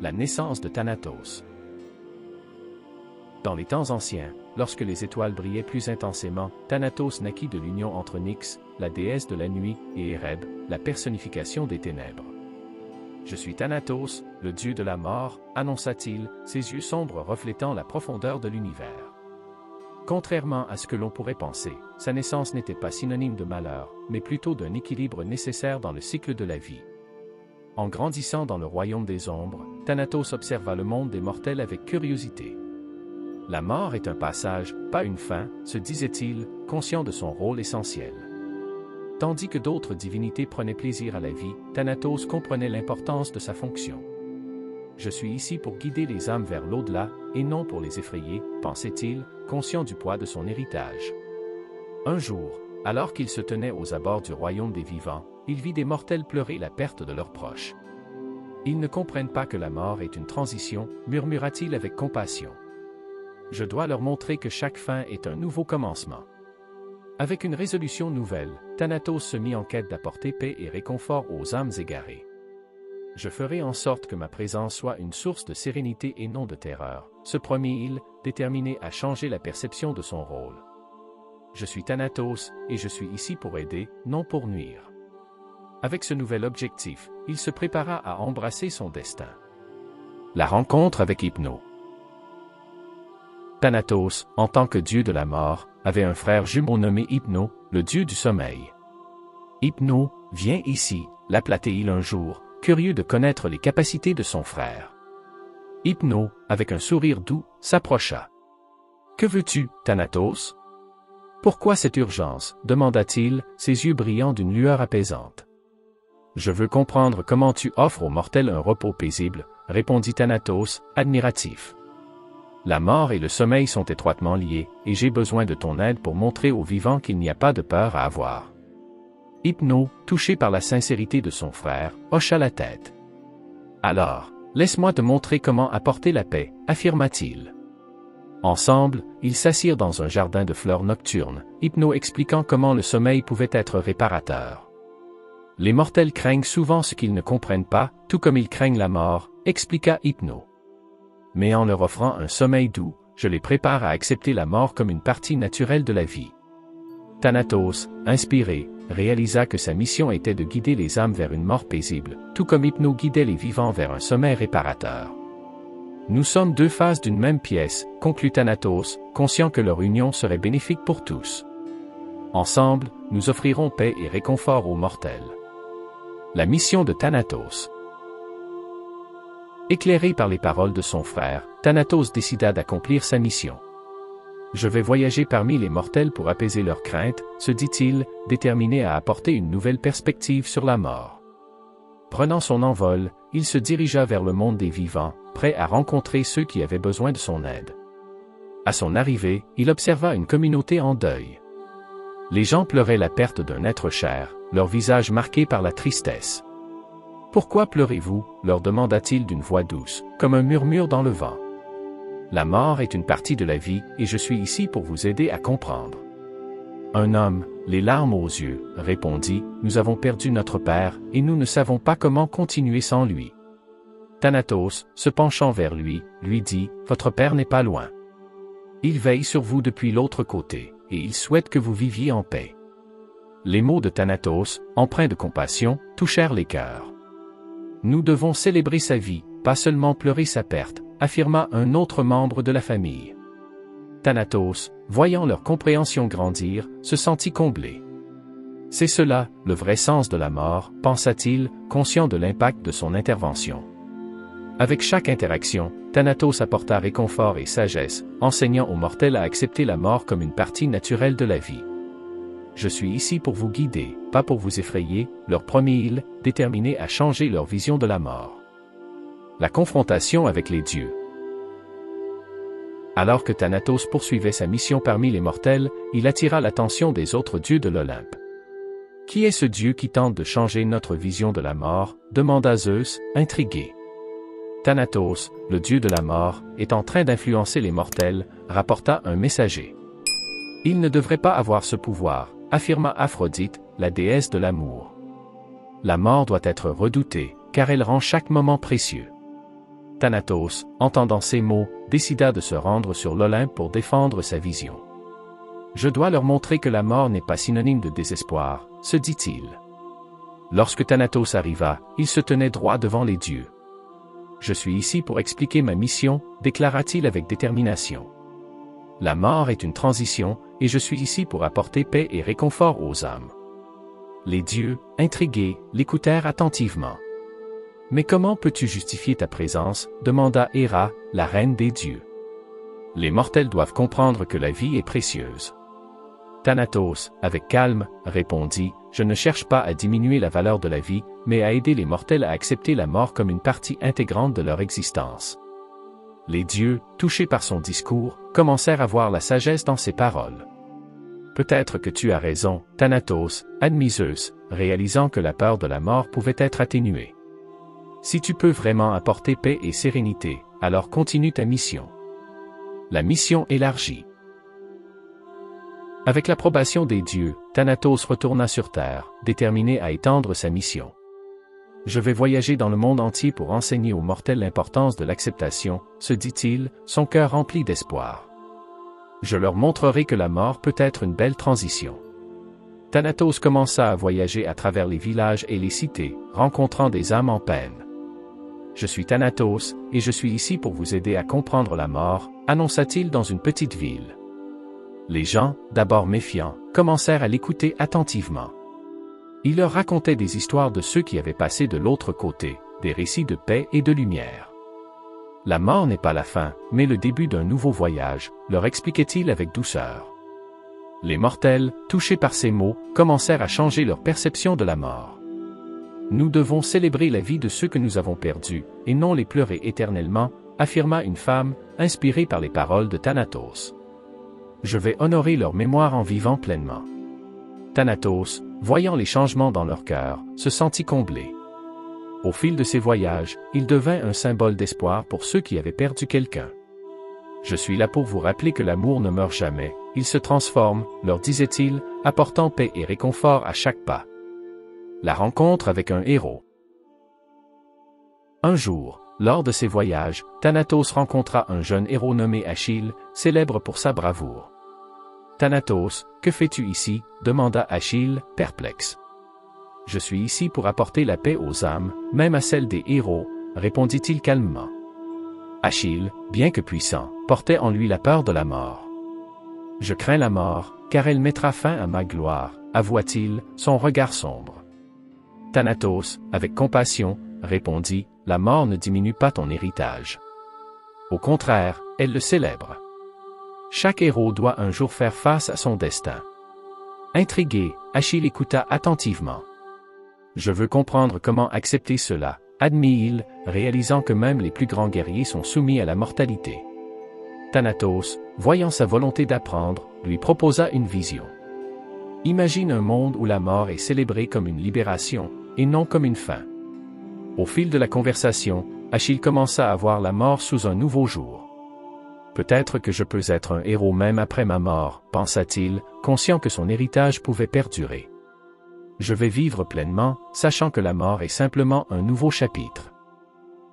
La naissance de Thanatos. Dans les temps anciens, lorsque les étoiles brillaient plus intensément, Thanatos naquit de l'union entre Nyx, la déesse de la nuit, et Ereb, la personnification des ténèbres. « Je suis Thanatos, le dieu de la mort », annonça-t-il, ses yeux sombres reflétant la profondeur de l'univers. Contrairement à ce que l'on pourrait penser, sa naissance n'était pas synonyme de malheur, mais plutôt d'un équilibre nécessaire dans le cycle de la vie. En grandissant dans le royaume des ombres, Thanatos observa le monde des mortels avec curiosité. La mort est un passage, pas une fin, se disait-il, conscient de son rôle essentiel. Tandis que d'autres divinités prenaient plaisir à la vie, Thanatos comprenait l'importance de sa fonction. « Je suis ici pour guider les âmes vers l'au-delà, et non pour les effrayer », pensait-il, conscient du poids de son héritage. Un jour, alors qu'il se tenait aux abords du royaume des vivants, il vit des mortels pleurer la perte de leurs proches. « Ils ne comprennent pas que la mort est une transition », murmura-t-il avec compassion. « Je dois leur montrer que chaque fin est un nouveau commencement. » Avec une résolution nouvelle, Thanatos se mit en quête d'apporter paix et réconfort aux âmes égarées. « Je ferai en sorte que ma présence soit une source de sérénité et non de terreur », se promit-il, déterminé à changer la perception de son rôle. « Je suis Thanatos, et je suis ici pour aider, non pour nuire. » Avec ce nouvel objectif, il se prépara à embrasser son destin. La rencontre avec Hypno. Thanatos, en tant que dieu de la mort, avait un frère jumeau nommé Hypno, le dieu du sommeil. « Hypno, viens ici », l'appela-t-il un jour, curieux de connaître les capacités de son frère. Hypno, avec un sourire doux, s'approcha. « Que veux-tu, Thanatos ? Pourquoi cette urgence ? » demanda-t-il, ses yeux brillant d'une lueur apaisante. « Je veux comprendre comment tu offres aux mortels un repos paisible, » répondit Thanatos, admiratif. « La mort et le sommeil sont étroitement liés, et j'ai besoin de ton aide pour montrer aux vivants qu'il n'y a pas de peur à avoir. » Hypno, touché par la sincérité de son frère, hocha la tête. « Alors, laisse-moi te montrer comment apporter la paix, » affirma-t-il. Ensemble, ils s'assirent dans un jardin de fleurs nocturnes, Hypno expliquant comment le sommeil pouvait être réparateur. « Les mortels craignent souvent ce qu'ils ne comprennent pas, tout comme ils craignent la mort, » expliqua Hypno. « Mais en leur offrant un sommeil doux, je les prépare à accepter la mort comme une partie naturelle de la vie. » Thanatos, inspiré, réalisa que sa mission était de guider les âmes vers une mort paisible, tout comme Hypno guidait les vivants vers un sommeil réparateur. « Nous sommes deux faces d'une même pièce, » conclut Thanatos, conscient que leur union serait bénéfique pour tous. Ensemble, nous offrirons paix et réconfort aux mortels. La mission de Thanatos. Éclairé par les paroles de son frère, Thanatos décida d'accomplir sa mission. « Je vais voyager parmi les mortels pour apaiser leurs craintes », se dit-il, déterminé à apporter une nouvelle perspective sur la mort. Prenant son envol, il se dirigea vers le monde des vivants, prêt à rencontrer ceux qui avaient besoin de son aide. À son arrivée, il observa une communauté en deuil. Les gens pleuraient la perte d'un être cher, leur visage marqué par la tristesse. « Pourquoi pleurez-vous » leur demanda-t-il d'une voix douce, comme un murmure dans le vent. « La mort est une partie de la vie, et je suis ici pour vous aider à comprendre. » Un homme, les larmes aux yeux, répondit, « Nous avons perdu notre père, et nous ne savons pas comment continuer sans lui. » Thanatos, se penchant vers lui, lui dit, « Votre père n'est pas loin. Il veille sur vous depuis l'autre côté, et il souhaite que vous viviez en paix. » Les mots de Thanatos, empreints de compassion, touchèrent les cœurs. « Nous devons célébrer sa vie, pas seulement pleurer sa perte, » affirma un autre membre de la famille. Thanatos, voyant leur compréhension grandir, se sentit comblé. « C'est cela, le vrai sens de la mort, » pensa-t-il, conscient de l'impact de son intervention. Avec chaque interaction, Thanatos apporta réconfort et sagesse, enseignant aux mortels à accepter la mort comme une partie naturelle de la vie. « Je suis ici pour vous guider, pas pour vous effrayer », leur promit-il, déterminé à changer leur vision de la mort. La confrontation avec les dieux. Alors que Thanatos poursuivait sa mission parmi les mortels, il attira l'attention des autres dieux de l'Olympe. « Qui est ce dieu qui tente de changer notre vision de la mort » demanda Zeus, intrigué. Thanatos, le dieu de la mort, est en train d'influencer les mortels, rapporta un messager. « Il ne devrait pas avoir ce pouvoir » affirma Aphrodite, la déesse de l'amour. « La mort doit être redoutée, car elle rend chaque moment précieux. » Thanatos, entendant ces mots, décida de se rendre sur l'Olympe pour défendre sa vision. Je dois leur montrer que la mort n'est pas synonyme de désespoir, se dit-il. Lorsque Thanatos arriva, il se tenait droit devant les dieux. Je suis ici pour expliquer ma mission, déclara-t-il avec détermination. La mort est une transition, et je suis ici pour apporter paix et réconfort aux âmes. Les dieux, intrigués, l'écoutèrent attentivement. Mais comment peux-tu justifier ta présence, demanda Héra, la reine des dieux. Les mortels doivent comprendre que la vie est précieuse. Thanatos, avec calme, répondit, je ne cherche pas à diminuer la valeur de la vie, mais à aider les mortels à accepter la mort comme une partie intégrante de leur existence. Les dieux, touchés par son discours, commencèrent à voir la sagesse dans ses paroles. Peut-être que tu as raison, Thanatos, admit Zeus, réalisant que la peur de la mort pouvait être atténuée. Si tu peux vraiment apporter paix et sérénité, alors continue ta mission. La mission élargie. Avec l'approbation des dieux, Thanatos retourna sur Terre, déterminé à étendre sa mission. Je vais voyager dans le monde entier pour enseigner aux mortels l'importance de l'acceptation, se dit-il, son cœur rempli d'espoir. Je leur montrerai que la mort peut être une belle transition. Thanatos commença à voyager à travers les villages et les cités, rencontrant des âmes en peine. Je suis Thanatos, et je suis ici pour vous aider à comprendre la mort, annonça-t-il dans une petite ville. Les gens, d'abord méfiants, commencèrent à l'écouter attentivement. Il leur racontait des histoires de ceux qui avaient passé de l'autre côté, des récits de paix et de lumière. La mort n'est pas la fin, mais le début d'un nouveau voyage, leur expliquait-il avec douceur. Les mortels, touchés par ces mots, commencèrent à changer leur perception de la mort. Nous devons célébrer la vie de ceux que nous avons perdus, et non les pleurer éternellement, affirma une femme, inspirée par les paroles de Thanatos. Je vais honorer leur mémoire en vivant pleinement. Thanatos, voyant les changements dans leur cœur, se sentit comblé. Au fil de ses voyages, il devint un symbole d'espoir pour ceux qui avaient perdu quelqu'un. Je suis là pour vous rappeler que l'amour ne meurt jamais, il se transforme, leur disait-il, apportant paix et réconfort à chaque pas. La rencontre avec un héros. Un jour, lors de ses voyages, Thanatos rencontra un jeune héros nommé Achille, célèbre pour sa bravoure. Thanatos, que fais-tu ici? Demanda Achille, perplexe. Je suis ici pour apporter la paix aux âmes, même à celles des héros, répondit-il calmement. Achille, bien que puissant, portait en lui la peur de la mort. Je crains la mort, car elle mettra fin à ma gloire, avoua-t-il, son regard sombre. Thanatos, avec compassion, répondit, la mort ne diminue pas ton héritage. Au contraire, elle le célèbre. Chaque héros doit un jour faire face à son destin. Intrigué, Achille écouta attentivement. Je veux comprendre comment accepter cela, admit-il, réalisant que même les plus grands guerriers sont soumis à la mortalité. Thanatos, voyant sa volonté d'apprendre, lui proposa une vision. Imagine un monde où la mort est célébrée comme une libération, et non comme une fin. Au fil de la conversation, Achille commença à voir la mort sous un nouveau jour. Peut-être que je peux être un héros même après ma mort, pensa-t-il, conscient que son héritage pouvait perdurer. Je vais vivre pleinement, sachant que la mort est simplement un nouveau chapitre.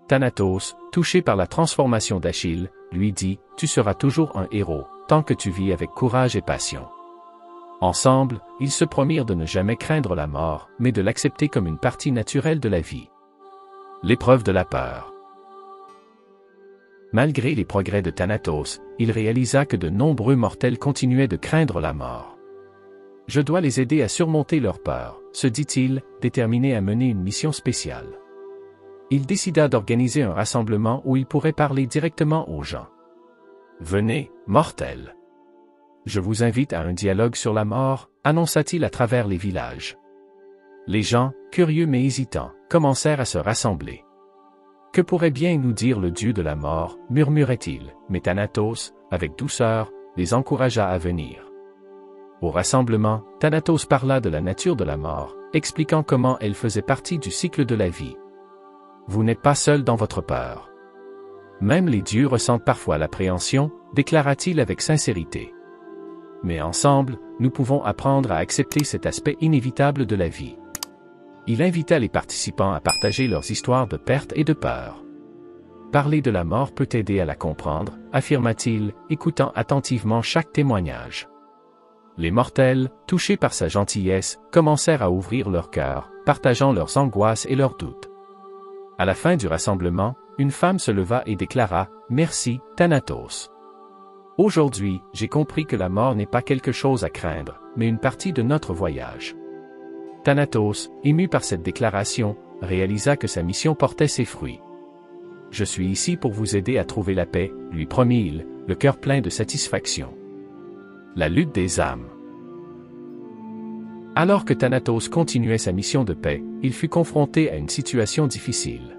Thanatos, touché par la transformation d'Achille, lui dit, tu seras toujours un héros, tant que tu vis avec courage et passion. Ensemble, ils se promirent de ne jamais craindre la mort, mais de l'accepter comme une partie naturelle de la vie. L'épreuve de la peur. Malgré les progrès de Thanatos, il réalisa que de nombreux mortels continuaient de craindre la mort. Je dois les aider à surmonter leur peur, se dit-il, déterminé à mener une mission spéciale. Il décida d'organiser un rassemblement où il pourrait parler directement aux gens. Venez, mortels. Je vous invite à un dialogue sur la mort, annonça-t-il à travers les villages. Les gens, curieux mais hésitants, commencèrent à se rassembler. Que pourrait bien nous dire le dieu de la mort, murmurait-il, mais Thanatos, avec douceur, les encouragea à venir. Au rassemblement, Thanatos parla de la nature de la mort, expliquant comment elle faisait partie du cycle de la vie. Vous n'êtes pas seul dans votre peur. Même les dieux ressentent parfois l'appréhension, déclara-t-il avec sincérité. Mais ensemble, nous pouvons apprendre à accepter cet aspect inévitable de la vie. Il invita les participants à partager leurs histoires de perte et de peur. Parler de la mort peut aider à la comprendre, affirma-t-il, écoutant attentivement chaque témoignage. Les mortels, touchés par sa gentillesse, commencèrent à ouvrir leur cœur, partageant leurs angoisses et leurs doutes. À la fin du rassemblement, une femme se leva et déclara « Merci, Thanatos. Aujourd'hui, j'ai compris que la mort n'est pas quelque chose à craindre, mais une partie de notre voyage. » Thanatos, ému par cette déclaration, réalisa que sa mission portait ses fruits. « Je suis ici pour vous aider à trouver la paix, » lui promit-il, le cœur plein de satisfaction. La lutte des âmes. Alors que Thanatos continuait sa mission de paix, il fut confronté à une situation difficile.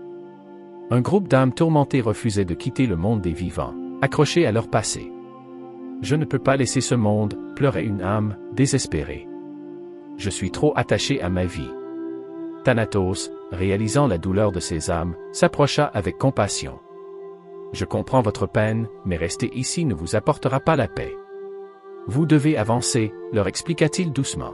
Un groupe d'âmes tourmentées refusait de quitter le monde des vivants, accrochées à leur passé. « Je ne peux pas laisser ce monde, » pleurait une âme, désespérée. « Je suis trop attaché à ma vie. » Thanatos, réalisant la douleur de ces âmes, s'approcha avec compassion. « Je comprends votre peine, mais rester ici ne vous apportera pas la paix. Vous devez avancer, » leur expliqua-t-il doucement.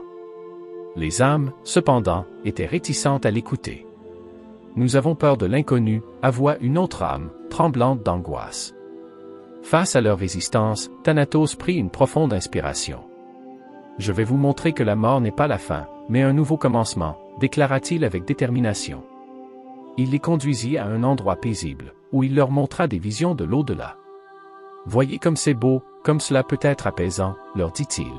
Les âmes, cependant, étaient réticentes à l'écouter. « Nous avons peur de l'inconnu », avoua une autre âme, tremblante d'angoisse. Face à leur résistance, Thanatos prit une profonde inspiration. « Je vais vous montrer que la mort n'est pas la fin, mais un nouveau commencement, » déclara-t-il avec détermination. Il les conduisit à un endroit paisible, où il leur montra des visions de l'au-delà. « Voyez comme c'est beau, comme cela peut être apaisant, » leur dit-il.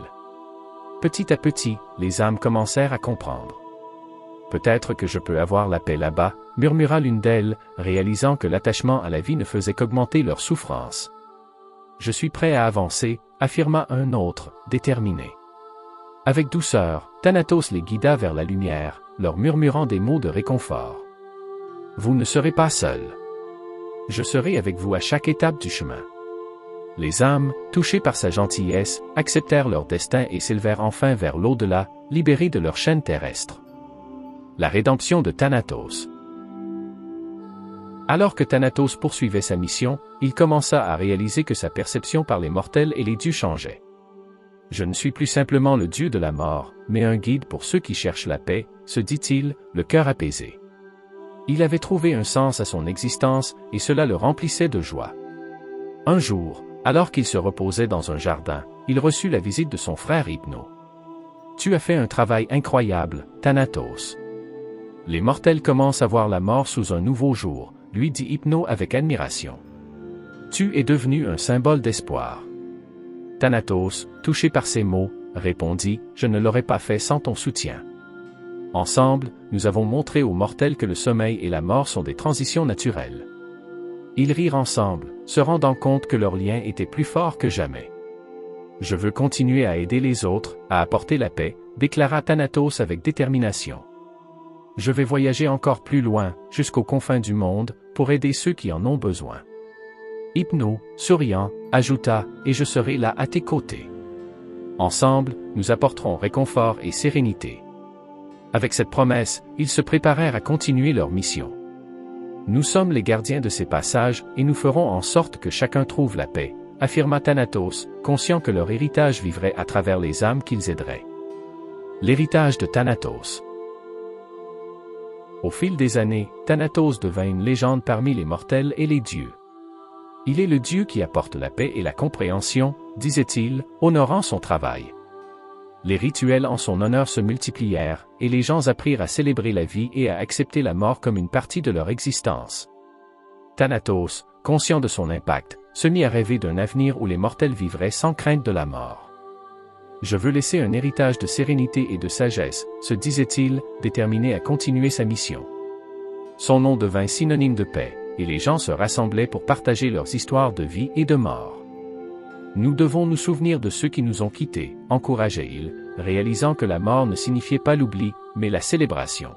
Petit à petit, les âmes commencèrent à comprendre. « Peut-être que je peux avoir la paix là-bas, » murmura l'une d'elles, réalisant que l'attachement à la vie ne faisait qu'augmenter leur souffrance. « Je suis prêt à avancer, » affirma un autre, déterminé. Avec douceur, Thanatos les guida vers la lumière, leur murmurant des mots de réconfort. « Vous ne serez pas seuls. Je serai avec vous à chaque étape du chemin. » Les âmes, touchées par sa gentillesse, acceptèrent leur destin et s'élevèrent enfin vers l'au-delà, libérées de leur chaîne terrestre. La rédemption de Thanatos. Alors que Thanatos poursuivait sa mission, il commença à réaliser que sa perception par les mortels et les dieux changeait. « Je ne suis plus simplement le dieu de la mort, mais un guide pour ceux qui cherchent la paix, » se dit-il, le cœur apaisé. Il avait trouvé un sens à son existence, et cela le remplissait de joie. Un jour, alors qu'il se reposait dans un jardin, il reçut la visite de son frère Hypno. « Tu as fait un travail incroyable, Thanatos. Les mortels commencent à voir la mort sous un nouveau jour, » lui dit Hypno avec admiration. « Tu es devenu un symbole d'espoir. » Thanatos, touché par ces mots, répondit « Je ne l'aurais pas fait sans ton soutien. » Ensemble, nous avons montré aux mortels que le sommeil et la mort sont des transitions naturelles. Ils rirent ensemble, se rendant compte que leur lien était plus fort que jamais. « Je veux continuer à aider les autres, à apporter la paix, » déclara Thanatos avec détermination. « Je vais voyager encore plus loin, jusqu'aux confins du monde, pour aider ceux qui en ont besoin. » Hypno, souriant, ajouta « Et je serai là à tes côtés. Ensemble, nous apporterons réconfort et sérénité. » Avec cette promesse, ils se préparèrent à continuer leur mission. Nous sommes les gardiens de ces passages, et nous ferons en sorte que chacun trouve la paix, affirma Thanatos, conscient que leur héritage vivrait à travers les âmes qu'ils aideraient. L'héritage de Thanatos. Au fil des années, Thanatos devint une légende parmi les mortels et les dieux. Il est le dieu qui apporte la paix et la compréhension, disait-il, honorant son travail. Les rituels en son honneur se multiplièrent, et les gens apprirent à célébrer la vie et à accepter la mort comme une partie de leur existence. Thanatos, conscient de son impact, se mit à rêver d'un avenir où les mortels vivraient sans crainte de la mort. « Je veux laisser un héritage de sérénité et de sagesse », se disait-il, déterminé à continuer sa mission. Son nom devint synonyme de paix, et les gens se rassemblaient pour partager leurs histoires de vie et de mort. Nous devons nous souvenir de ceux qui nous ont quittés, encourageait-il, réalisant que la mort ne signifiait pas l'oubli, mais la célébration.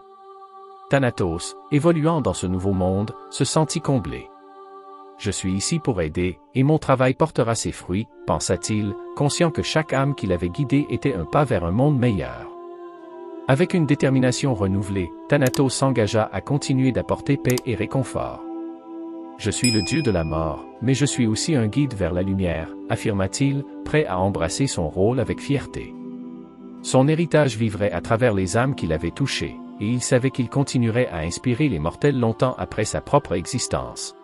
Thanatos, évoluant dans ce nouveau monde, se sentit comblé. « Je suis ici pour aider, et mon travail portera ses fruits, » pensa-t-il, conscient que chaque âme qu'il avait guidée était un pas vers un monde meilleur. Avec une détermination renouvelée, Thanatos s'engagea à continuer d'apporter paix et réconfort. « Je suis le dieu de la mort, mais je suis aussi un guide vers la lumière, » affirma-t-il, prêt à embrasser son rôle avec fierté. Son héritage vivrait à travers les âmes qu'il avait touchées, et il savait qu'il continuerait à inspirer les mortels longtemps après sa propre existence.